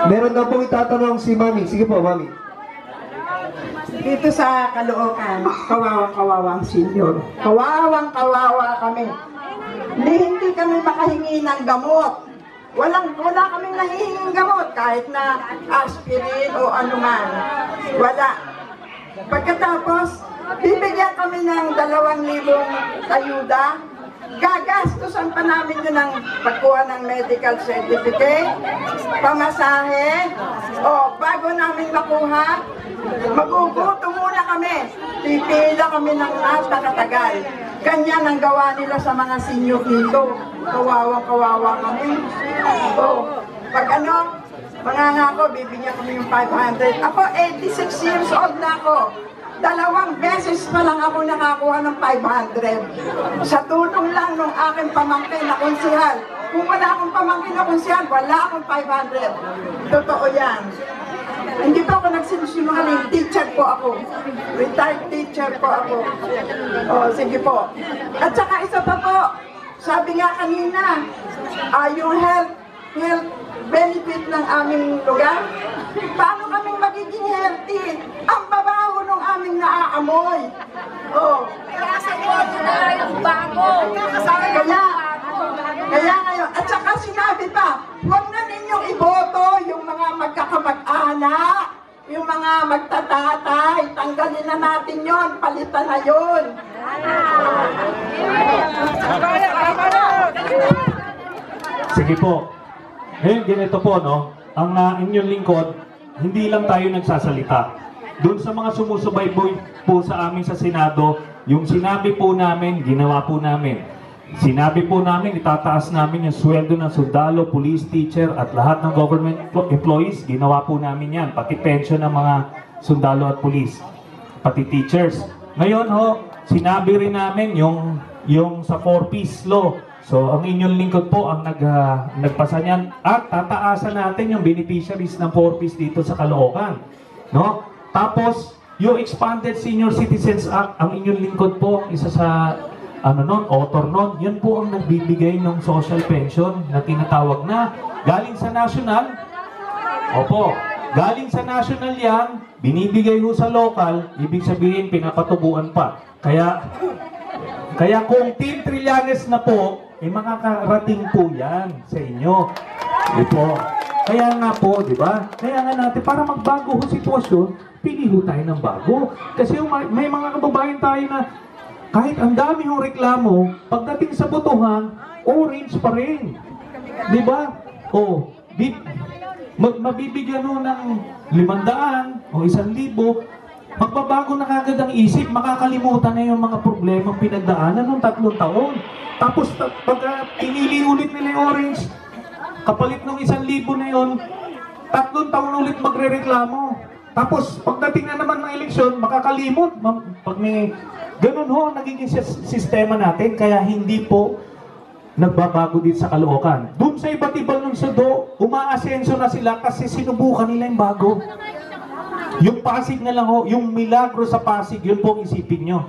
Meron na pong itatanong si Mami. Sige po, Mami. Dito sa Caloocan, kawawang-kawawang senior. Kawawang-kawawa kami. Hindi kami makahingi ng gamot. Wala kaming nahihinging gamot kahit na aspirin o anuman. Wala. Pagkatapos, bibigyan kami ng 2,000 ayuda. Gagastusan pa namin yun ng pagkuha ng medical certificate, pamasahe, o bago namin makuha, maguguto muna kami. Pipila kami ng napakatagal. Ganyan ang gawa nila sa mga senior dito. Kawawa kami. O, pag mangangako, bibigyan kami yung 500. Ako, 86 years old na ako. 2 beses pa lang ako nakakuha ng 500. Sa tulong lang ng aking pamangkin na konsehal. Kung wala akong pamangkin na konsehal, wala akong 500. Totoo yan. Hindi pa ako nagsinusinungaling. Teacher po ako. Retired teacher po ako. O, sige po. At saka isa pa po, sabi nga kanina, yung health benefit ng aming lugar, paano kaming magiging healthy? Ang babaho ng aming naaamoy. Oh. Kaya ngayon, at saka sinabi pa, huwag na ninyong iboto yung mga magkakamag-anak, yung mga magtatatay, tanggalin na natin yon, palitan na yon. Sige po. Ngayon, ganito po, no? Ang inyong lingkod, hindi lang tayo nagsasalita. Doon sa mga sumusubaybay po sa amin sa Senado, yung sinabi po namin, ginawa po namin. Sinabi po namin, itataas namin yung sweldo ng sundalo, police, teacher, at lahat ng government employees, ginawa po namin yan. Pati pension ng mga sundalo at police, pati teachers. Ngayon, sinabi rin namin yung sa 4-piece law. So, ang inyong lingkod po ang nagpasa niyan at tataasan natin yung beneficiaries ng 4-piece dito sa Caloocan. No? Tapos, yung Expanded Senior Citizens Act, ang inyong lingkod po, isa sa author nun, yun po ang nagbibigay ng social pension na tinatawag na galing sa national. Opo, galing sa national yan, binibigay ho sa local, ibig sabihin pinapatubuan pa. Kaya kung Team Trillanes na po, makakarating po yan sa inyo. Ito. Kaya nga po, di ba? Kaya nga natin, para magbago ho sitwasyon, pili ho tayo ng bago. Kasi may mga kababayan tayo na kahit ang dami hong reklamo, pagdating sa botohan, orange pa rin. Di ba? O, mabibigyan ho ng 500 o 1,000, magbabago na kagad ang isip, makakalimutan na yung mga problemang pinagdaanan ng 3 taon. Tapos pag pinili ulit nila yung orange, kapalit ng 1,000 na yun, 3 taon ulit magre-reklamo. Tapos pagdating na naman ng eleksyon, makakalimot. Pag may ganun ho, nagiging sistema natin, kaya hindi po nagbabago dito sa Caloocan. Doon sa iba't ibang lungsod, umaasenso na sila kasi sinubukan nila yung bago. Yung Pasig na lang ho, yung milagro sa Pasig, yun po ang isipin nyo.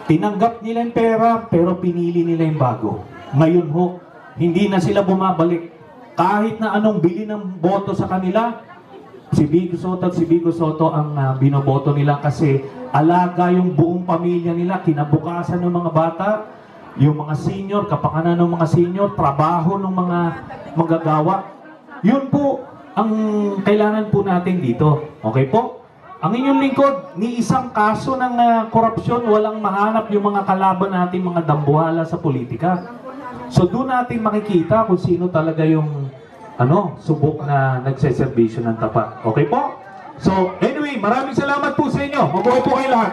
Tinanggap nila yung pera, pero pinili nila yung bago. Ngayon ho, hindi na sila bumabalik. Kahit na anong bili ng boto sa kanila, si Vico Sotto ang binoboto nila kasi alaga yung buong pamilya nila, kinabukasan ng mga bata, yung mga senior, kapakanan ng mga senior, trabaho ng mga manggagawa. Yun po ang kailangan po natin dito. Okay po? Ang inyong lingkod, ni isang kaso ng korupsyon, walang mahanap yung mga kalaban natin, mga dambuhala sa politika. So doon natin makikita kung sino talaga yung subok na nagseserbisyo ng tapat. Okay po? So anyway, maraming salamat po sa inyo. Mabuhay po kayo lahat.